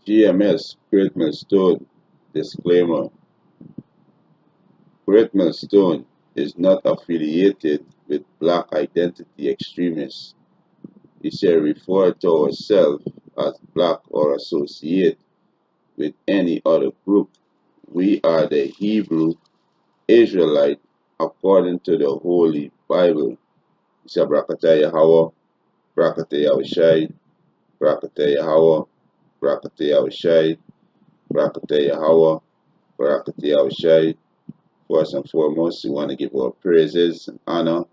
GMS Great Millstone disclaimer: Great Millstone is not affiliated with Black identity extremists. We shall refer to ourselves as Black or associate with any other group. We are the Hebrew Israelite according to the Holy Bible. Isa Brakata Yahweh, Brakata Yahushai, Brakata Yahweh, Brakata Yahushai, Brakata Yahweh, Brakata Yahushai. First and foremost, we want to give our praises and honor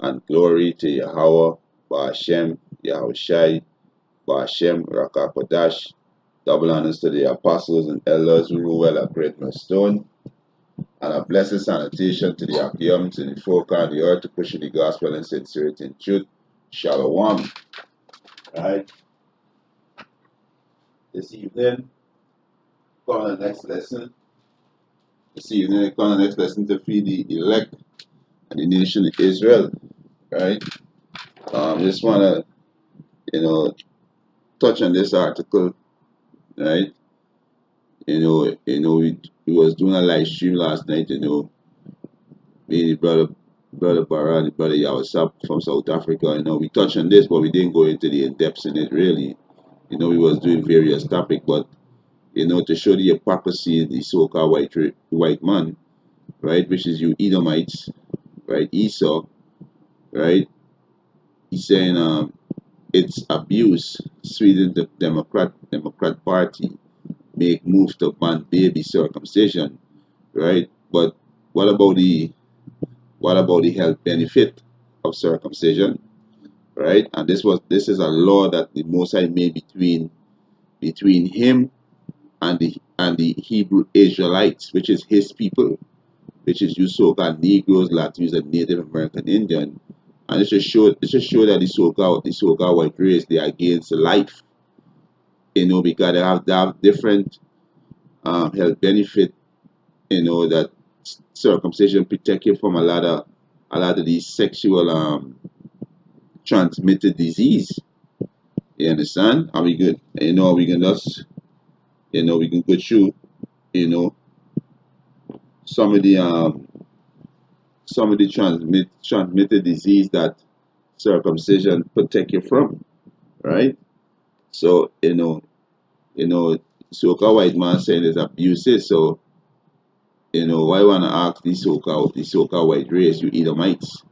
and glory to Yahweh, Ba'ashem, Yahushai, Ba'ashem, Rakakodash. Double honors to the apostles and elders who rule well at Great Millstone. And a blessed salutation to the Akim, to the folk on the earth to push the gospel in sincerity and truth. Shalom. Right? This evening, on the next lesson. This evening, on the next lesson to feed the elect and the nation of Israel. Right? Just want to, touch on this article. Right? We was doing a live stream last night. Me, the brother Baran, the brother Yawasap from South Africa. We touched on this, but we didn't go into the in depths in it really. We was doing various topics, but to show the hypocrisy in the so-called white man, right, which is you Edomites, right, Esau, right. He's saying it's abuse. Sweden, the Democrat Party, make moves to ban baby circumcision, right? But what about the health benefit of circumcision, right? And this is a law that the Most High made between him and the Hebrew Israelites, which is his people, which is you so-called Negroes, Latinos, and Native American Indian. And it just show that the so-called white race, they are against life, because they have different health benefit, that circumcision protect you from a lot of these sexual transmitted disease. You understand? And we good. We can just we can go through some of the transmitted disease that circumcision protect you from, right? So so-called white man saying it's abusive. So why wanna ask the so-called white race, you Edomites,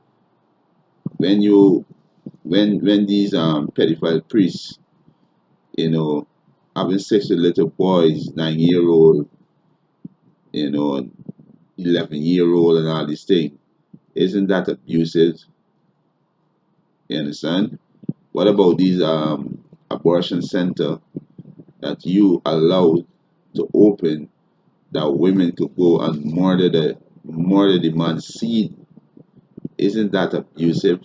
when these pedophile priests having sex with little boys, 9-year-old, 11-year-old, and all these things, isn't that abusive? You understand? What about these abortion center that you allowed to open, that women could go and murder the man's seed? Isn't that abusive?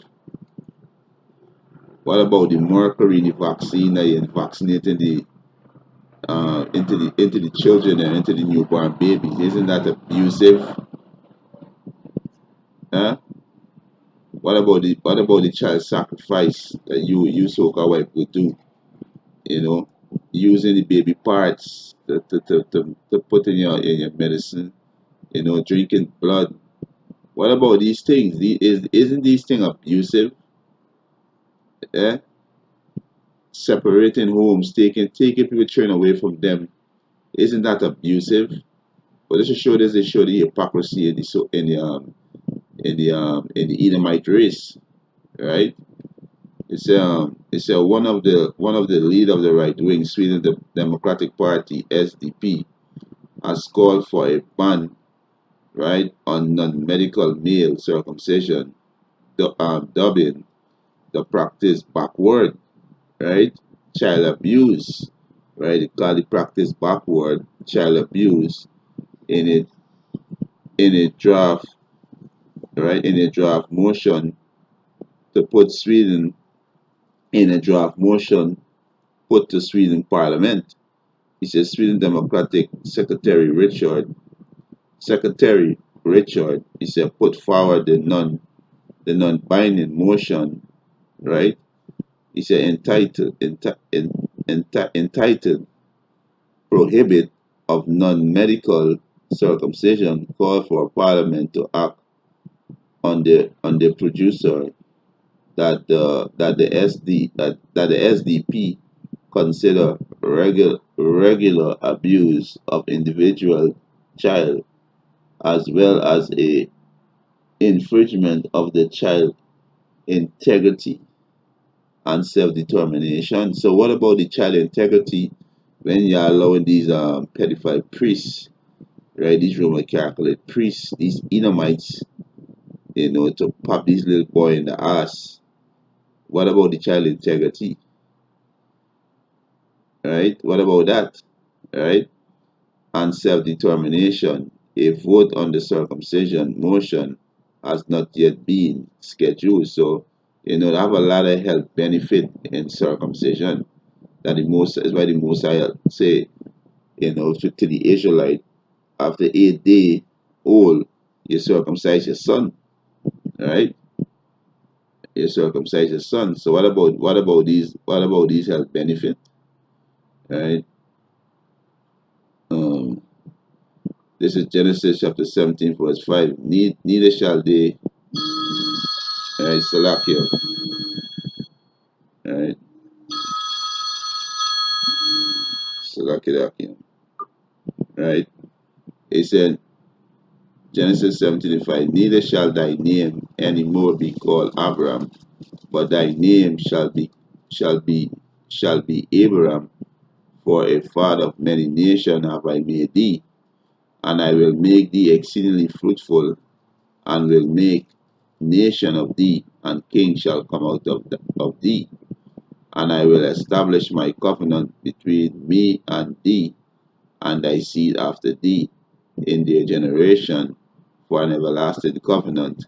What about the mercury in the vaccine that you're vaccinating into the children and into the newborn babies? Isn't that abusive? Huh? What about the child sacrifice that you so-called white would do? Using the baby parts to put in your medicine, drinking blood. What about these things? Isn't these things abusive? Eh? Separating homes, taking people children away from them. Isn't that abusive? But this show the hypocrisy in the Edomite race, right? It's one of the lead of the right wing Sweden the Democratic Party SDP has called for a ban, right, on non-medical male circumcision, dubbing the practice backward, right? Child abuse, right? They call the practice backward, child abuse, in a draft, right? In a draft motion to put Sweden in a draft motion put to Sweden Parliament. He says Sweden Democratic Secretary Richard, he said, put forward the non-binding motion, right? He said entitled prohibit of non-medical circumcision call for Parliament to act on the producer that the SDP consider regular abuse of individual child as well as a infringement of the child integrity and self-determination. So what about the child integrity when you're allowing these pedophile priests, right? These Roman Catholic priests, these Edomites, to pop this little boy in the ass. What about the child integrity, right? What about that, right? And self-determination. A vote on the circumcision motion has not yet been scheduled. So, they have a lot of health benefit in circumcision. That the most is why the Most High say, to the Israelite, after 8 days old, you circumcise your son, right? You circumcise your son. So what about these health benefit, right? Um, this is Genesis chapter 17, verse 5. Neither shall they, right, Salakia, right, Salakia, right? It said, Genesis 17 and 5, neither shall thy name any more be called Abram, but thy name shall be shall be Abraham, for a father of many nations have I made thee, and I will make thee exceedingly fruitful, and will make nation of thee, and kings shall come out of thee. And I will establish my covenant between me and thee, and thy seed after thee, in their generation, for an everlasting covenant,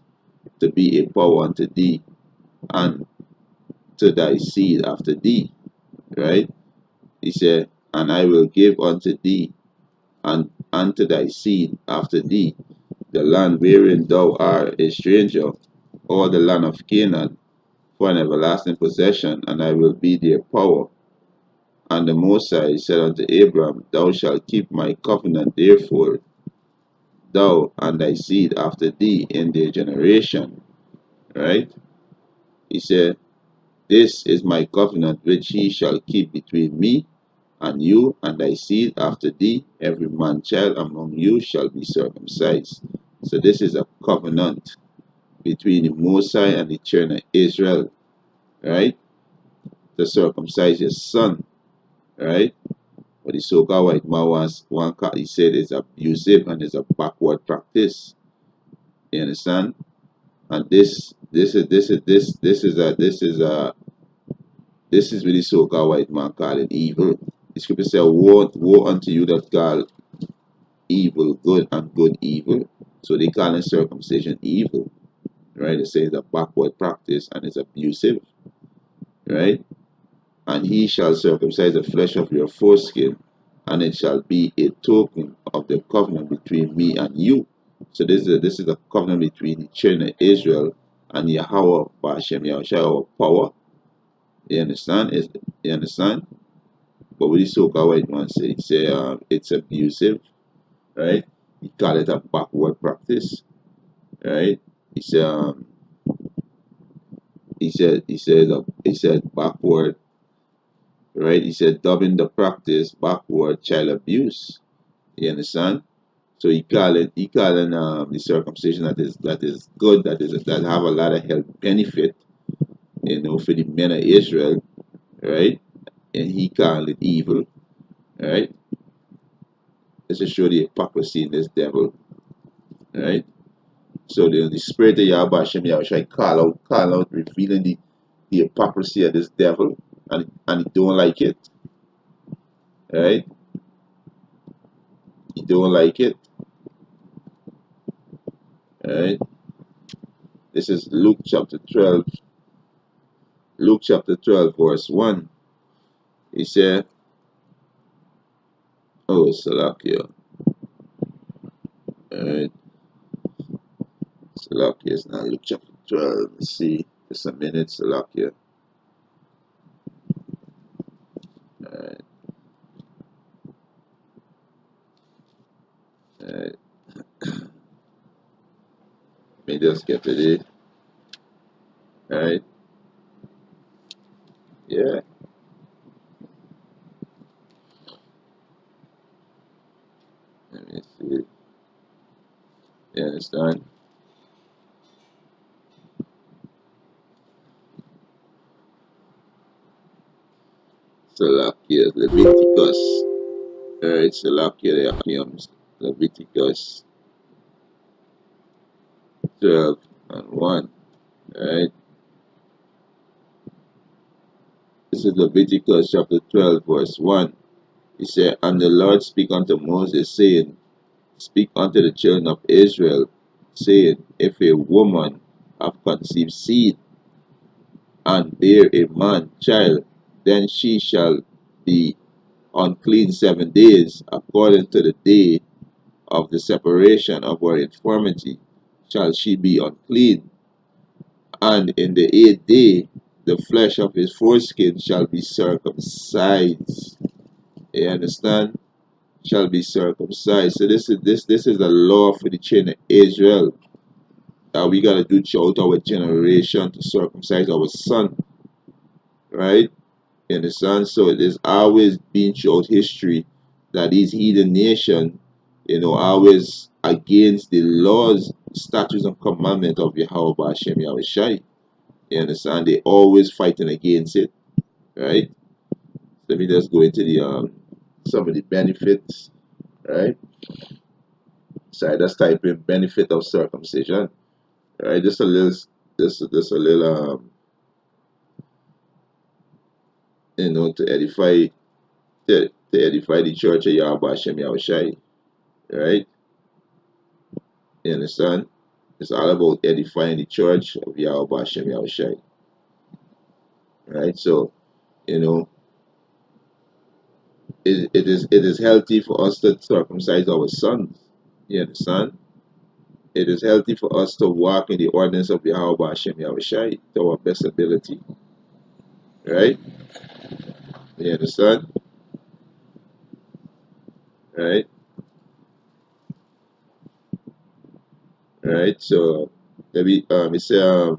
to be a power unto thee, and to thy seed after thee. Right? He said, and I will give unto thee, and unto thy seed after thee, the land wherein thou art a stranger, or the land of Canaan, for an everlasting possession, and I will be their power. And the Most High said unto Abram, thou shalt keep my covenant, therefore, thou and thy seed after thee in their generation. Right? He said, this is my covenant which he shall keep between me and you and thy seed after thee. Every man child among you shall be circumcised. So this is a covenant between the Most High and the children of Israel, right? To circumcise your son, right? But the so-called white man he said it's abusive and it's a backward practice. You understand? And this is what the so-called white man calling evil. The scripture says, woe unto you that call evil good and good evil. So they calling circumcision evil, right? They say it's a backward practice and it's abusive, right? And he shall circumcise the flesh of your foreskin, and it shall be a token of the covenant between me and you. So this is a covenant between the children of Israel and Yahweh Ba'ashem Yahushua, our power. You understand? You understand? But what the so-called white man say, he say it's abusive, right? He call it a backward practice, right? He said he said backward, right? He said dubbing the practice backward child abuse. You understand? So he calling the circumcision that is good, that have a lot of health benefit, for the men of Israel, right? And he called it evil, right? Let's just show the hypocrisy in this devil, right? So the spirit of Yahweh Hashem Yahushua call out, revealing the hypocrisy of this devil, and he don't like it, right? He don't like it, right? This is Luke chapter 12. Luke chapter 12, verse 1. He said, oh, Salakia. Alright. Salakia is not Luke chapter 12. Let's see. Just a minute, Salakia. Alright. Let me just get to it. Alright. Yeah. Let me see. You understand? Salakia, Leviticus. Alright, Salakia, there comes Leviticus 12 and 1. Alright. This is Leviticus chapter 12, verse 1. He said, And the Lord spake unto Moses, saying, Speak unto the children of Israel, saying, If a woman have conceived seed, and bear a man child, then she shall be unclean 7 days, according to the day of the separation of her infirmity shall she be unclean. And in the 8th day the flesh of his foreskin shall be circumcised. You understand? Shall be circumcised. So this is the law for the children of Israel that we gotta do throughout our generation to circumcise our son, right? You understand? So it is always been throughout history that these heathen nation, always against the laws, statutes, and commandments of Yahweh Hashem Yahweh Shai. You understand? They always fighting against it, right? Let me just go into the some of the benefits, right? So I just type in benefit of circumcision, right? Just a little, just a little, to edify the church of Yahweh Hashem Yahweh Shai, right? You understand? It's all about edifying the church of Yahweh Hashem Yahweh Shai, right? So, you know, it is healthy for us to circumcise our sons. You understand? It is healthy for us to walk in the ordinance of Yahweh Hashem Yahweh Shai to our best ability, right? You understand? Right? Right? So, let me it say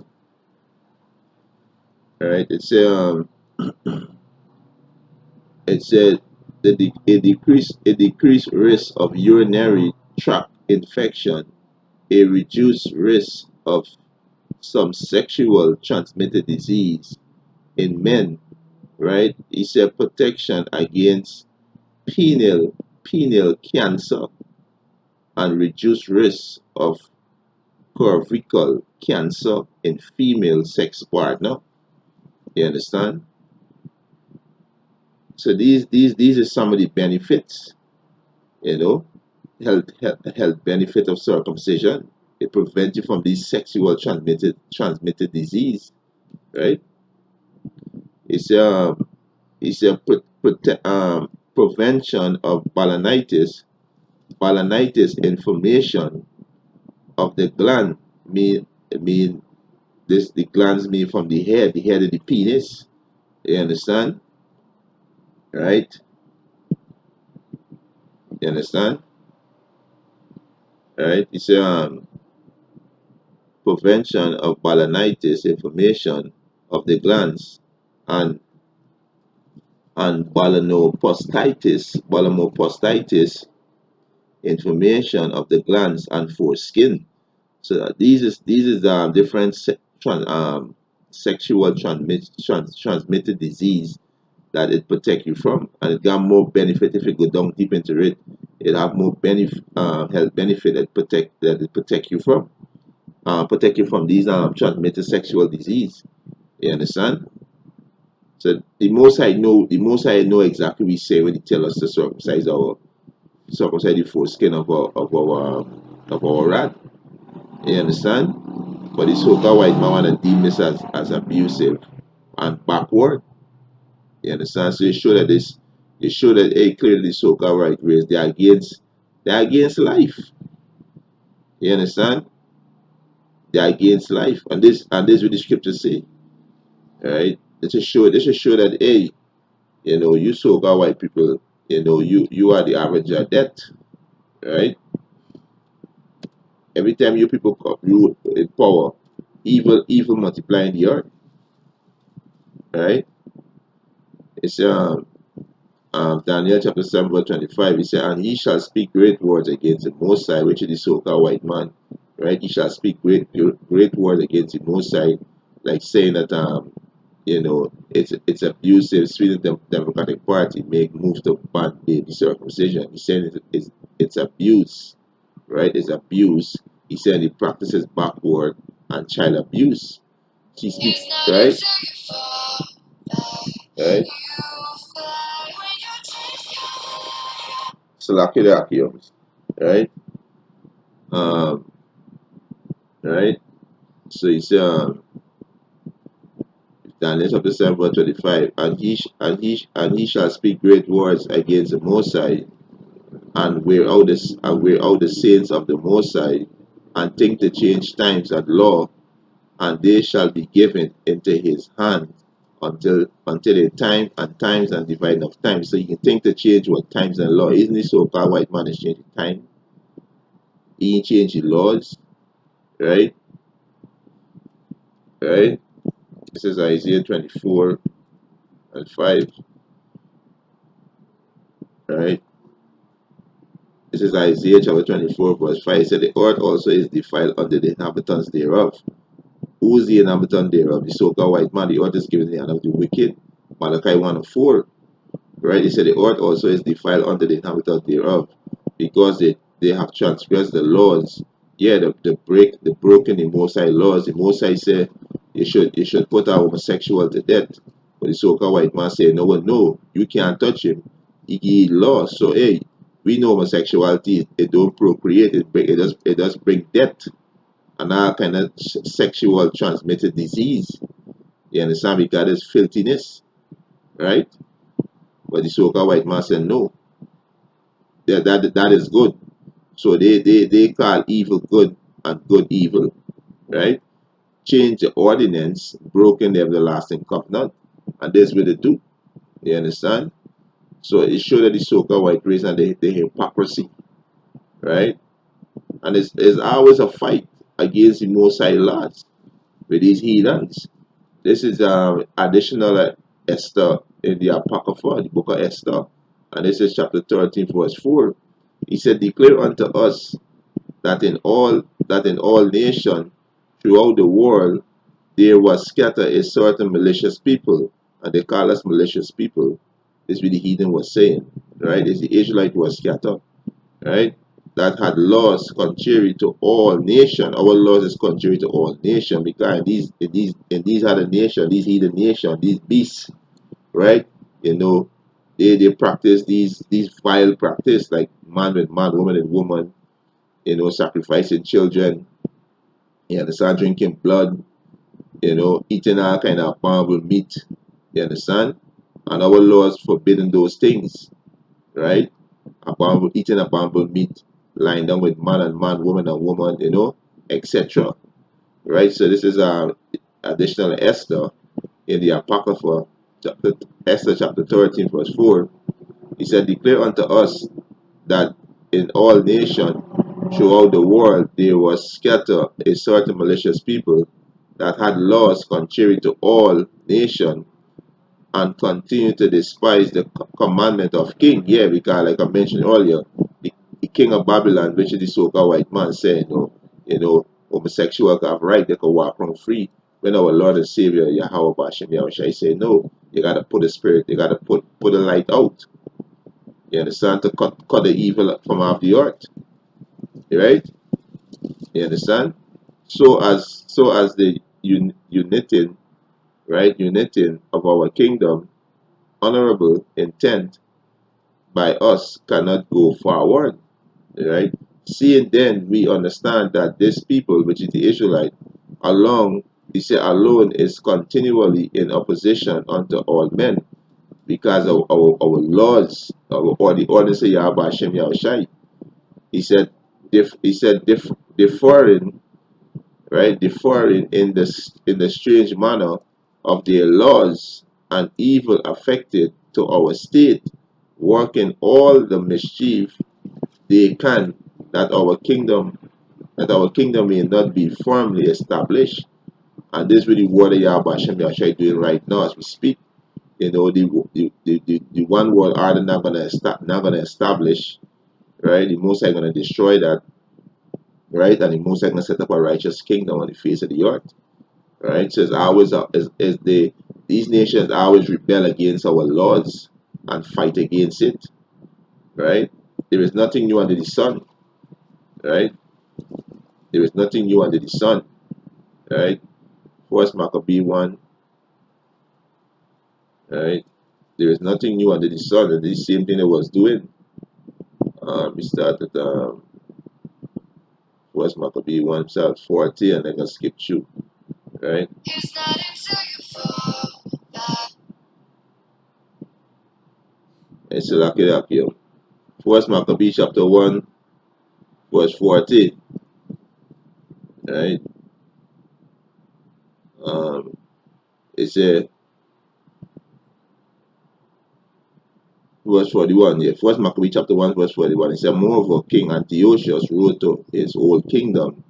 right? It say it said a decreased risk of urinary tract infection, a reduced risk of some sexual transmitted disease in men, right? It said protection against penile cancer and reduced risk of cervical cancer in female sex partner. You understand? So these are some of the benefits, you know, health benefit of circumcision. It prevents you from these sexual transmitted disease, right? It's a prevention of balanitis inflammation of the gland. Mean this the glands mean from the head of the penis. You understand? Right? You understand? Right? It's a prevention of balanitis inflammation of the glands and balanoposthitis inflammation of the glands and foreskin. So these is different sexual transmitted disease that it protect you from, and it got more benefit if you go down deep into it. It have more health benefit that it protect you from these transmitted sexual disease. You understand? So the most I know exactly we say when he tell us to circumcise the foreskin of our rat. You understand? But the so-called white man wanna deem this as abusive and backward. You understand? So it show that hey, clearly the so-called right race they're against life. You understand? They're against life. And this what the scriptures say. Right? This should show that hey, you so-called white people, you are the average of death. Right? Every time you people rule in power, evil multiply in the earth, right? It's Daniel chapter 7 verse 25. He said, and he shall speak great words against the Most High, which is the so-called white man, right? He shall speak great words against the Most High, like saying that it's abusive. Sweden Democratic Party make moves to ban baby circumcision. He's saying it's abuse, right? It's abuse. He said he practices backward and child abuse. She speaks, right? Right? Salakidakios, right? Um, right? So he said, Daniel chapter 7 verse 25, and he shall speak great words against the Most High, and wear out the saints of the Most High, and think to change times and law, and they shall be given into his hand until a time and times and dividing of time. So you can think to change what times and law. Isn't it so called white man is changing time? He ain't changing laws, right? Right? This is Isaiah 24 and 5. Right? This is Isaiah chapter 24, verse 5. It said, the earth also is defiled under the inhabitants thereof. Who is the inhabitant thereof? The so-called white man. The earth is given in the hand of the wicked. Malachi 1 and 4. Right? He said, the earth also is defiled under the inhabitants thereof, because they have transgressed the laws. Yeah, the broken the Most High laws. The Most High said you should put a homosexual to death. But the so-called white man said, no, you can't touch him. He laws. So hey, we know homosexuality, it don't procreate, it does bring death and all kind of sexual transmitted disease. You understand? Because it's filthiness, right? But the so-called white man said no, that is good. So they call evil good and good evil, right? Change the ordinance, broken the everlasting covenant, and this what they do. You understand? So it showed that the so-called white race and the hypocrisy, right? And it's always a fight against the Most High laws with these heathens. This is additional Esther in the Apocrypha, the book of Esther, and this is chapter 13, verse 4. He said, declare unto us that in all nations throughout the world there was scattered a certain malicious people, and they call us malicious people. This is what the heathen was saying, right? It's the Israelite was scattered, right? That had laws contrary to all nations. Our laws is contrary to all nations, because in these other nations, these heathen nations, these beasts, right? They practice these vile practice, like man with man, woman and woman, sacrificing children, you understand, drinking blood, eating all kind of abominable meat, you understand? And our laws forbidden those things, right? Eating abominable meat, lying down with man and man, woman and woman, etc. Right? So this is additional Esther in the Apocrypha, Esther chapter 13, verse 4. He said, declare unto us that in all nations throughout the world there was scattered a certain malicious people that had laws contrary to all nations, and continue to despise the commandment of king. Yeah, because like I mentioned earlier, the king of Babylon, which is the so-called white man, said, homosexuals have right, they can walk around free. When our Lord and Savior Yahweh Bashem Yahushua say, no, you gotta put the spirit, you gotta put the light out. You understand? To cut the evil from off the earth. Right? You understand? So as the uniting, right, uniting of our kingdom, honorable intent by us cannot go forward, right? Seeing then we understand that this people, which is the Israelite, alone is continually in opposition unto all men, because of our laws, or the ordinance of Yahweh Hashem Yahushai. He said, differing, right, differing in the strange manner of their laws, and evil affected to our state, working all the mischief they can, that our kingdom that our kingdom may not be firmly established. And this is really what Yahweh Hashem Yahshua is doing right now as we speak. You know, the one world order not gonna establish, right? The Most High gonna destroy that, right? And the Most High gonna set up a righteous kingdom on the face of the earth, right? So it's always these nations always rebel against our laws and fight against it, right? There is nothing new under the sun, right? There is nothing new under the sun, right? First Maccabee 1, right? There is nothing new under the sun, and this same thing that was doing. We started First Maccabee 1, start 40, and then gonna skip through, right? It's not until you fall back. And so lock it up here. First Maccabee chapter 1, verse 40, right? It says, verse 41, yeah. First Maccabee chapter 1, verse 41. It says, moreover, King Antiochus wrote to his whole kingdom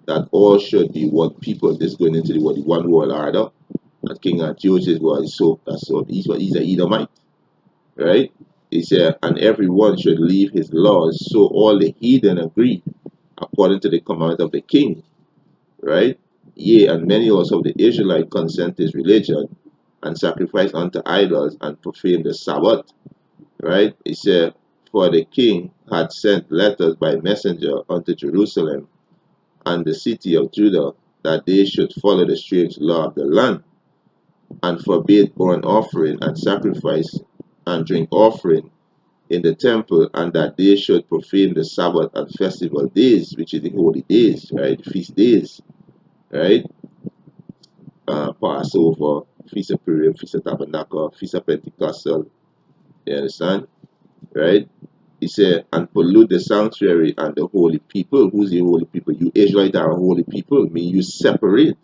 that all should be one people. This is going into the one world order. And King Antiochus was he's an Edomite, right? He said, and everyone should leave his laws. So all the heathen agreed according to the commandment of the king, right? Yea, and many also of the Israelites consent his religion and sacrifice unto idols and profane the Sabbath, right? He said, for the king had sent letters by messenger unto Jerusalem and the city of Judah that they should follow the strange law of the land and forbid burnt offering and sacrifice and drink offering in the temple, and that they should profane the Sabbath and festival days, which is the holy days, right? Feast days, right? Passover, Feast of Purim, Feast of Tabernacle, Feast of Pentecostal. You understand? Right? He said, and pollute the sanctuary and the holy people. Who's the holy people? You Israelites are a holy people. I mean, you separate.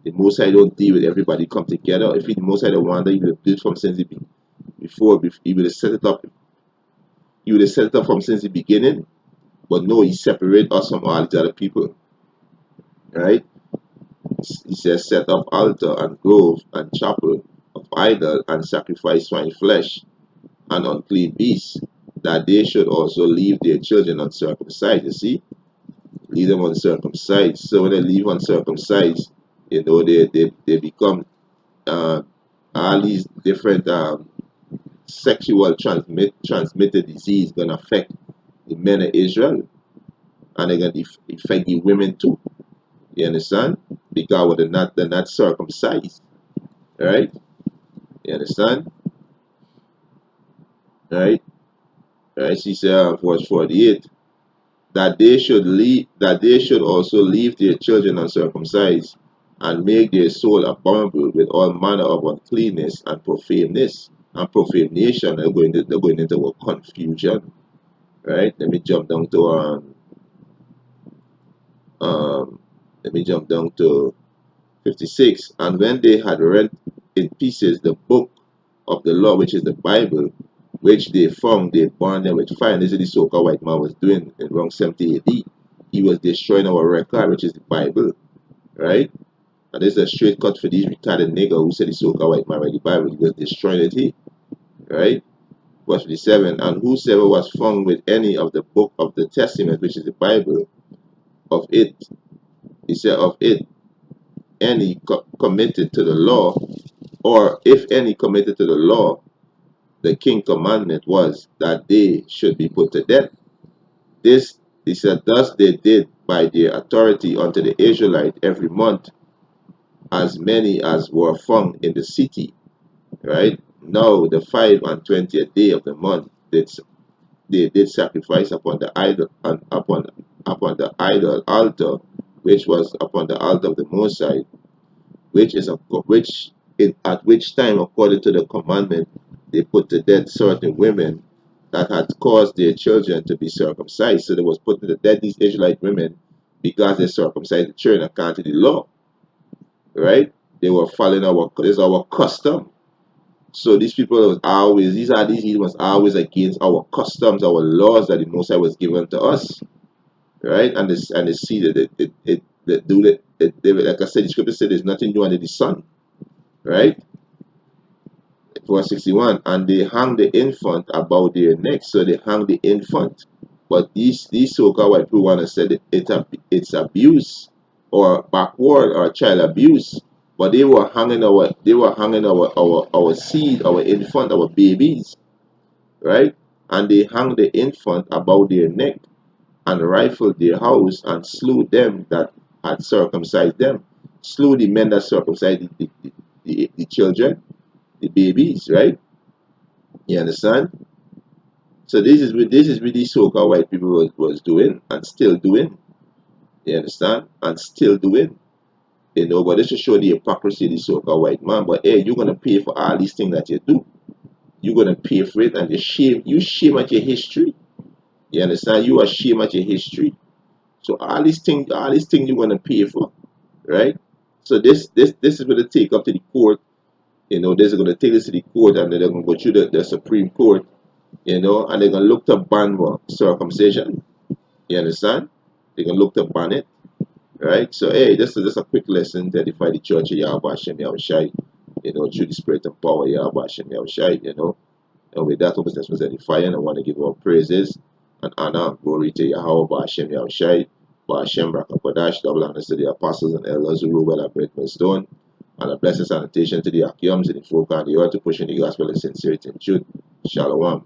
The Most High don't deal with everybody come together. If the Most High don't want that, he would have did from since before. He would have set it up. He would have set it up from since the beginning. But no, he separate us from all these other people. Right? He says, set up altar and grove and chapel of idol and sacrifice swine flesh and unclean beasts, that they should also leave their children uncircumcised. You see? Leave them uncircumcised. So when they leave uncircumcised, you know, they become all these different sexual transmitted disease gonna affect the men of Israel, and they're gonna affect the women too. You understand? Because they're not circumcised, right? You understand? Right? Right? She said, verse 48, that they should also leave their children uncircumcised, and make their soul abominable with all manner of uncleanness and profaneness and profanation. They're going into a confusion, right? Let me jump down to 56. And when they had rent in pieces the book of the law, which is the Bible, which they found, they burned them with fire. And this is the so-called white man was doing in around 70 AD. He was destroying our record, which is the Bible, right? And this is a straight cut for these retarded nigger who said the so-called white man read the Bible. He was destroying it, right? Verse 57, and whosoever was found with any of the book of the Testament, which is the Bible, of it, he said, of it, any committed to the law, or if any committed to the law, the king commandment was that they should be put to death. This, he said, thus they did by their authority unto the Israelite every month, as many as were found in the city, right? Now the 25th day of the month they did sacrifice upon the idol and upon the idol altar, which was upon the altar of the Most High, at which time, according to the commandment, they put to death certain women that had caused their children to be circumcised. So they was putting to death these Israelite women because they circumcised the children according to the law, right? They were following our custom. So these people was always, these was always against our customs, our laws that the Most High was given to us, right? And they see that that do like I said, the scripture said there's nothing new under the sun, right? Verse 61, and they hang the infant about their neck. So they hang the infant. But these so-called white people want to say that it's abuse or backward or child abuse. But they were hanging our seed, our infant, our babies, right? And they hung the infant about their neck and rifled their house and slew them that had circumcised them. Slew the men that circumcised the children, the babies, right? You understand? So this is what these so-called white people was doing and still doing. You understand? And still doing. You know, but this should show the hypocrisy of the so-called white man. But hey, you're gonna pay for all these things that you do. You're gonna pay for it, and you shame at your history. You understand? You are shame at your history. So all these things you're gonna pay for, right? So this is gonna take up to the court. You know, this is gonna take this to the court, and then they're gonna go through the Supreme Court. You know, and they're gonna look to ban circumcision. You understand? They're gonna look to ban it, right? So hey, this is just a quick lesson to edify the church of Yahweh Hashem Yahushai, you know, through the spirit and power of Yahweh Hashem Yahushai, you know. And with that, this was edifying. I want to give all praises and honor, glory to Yahweh Hashem Yahushai, Hashem Rakakwadash, double honors to the apostles and elders who rule well and break my stone, and a blessed sanitation to the Akiums and the folk on the earth to push in the gospel of sincerity and truth. Shalom.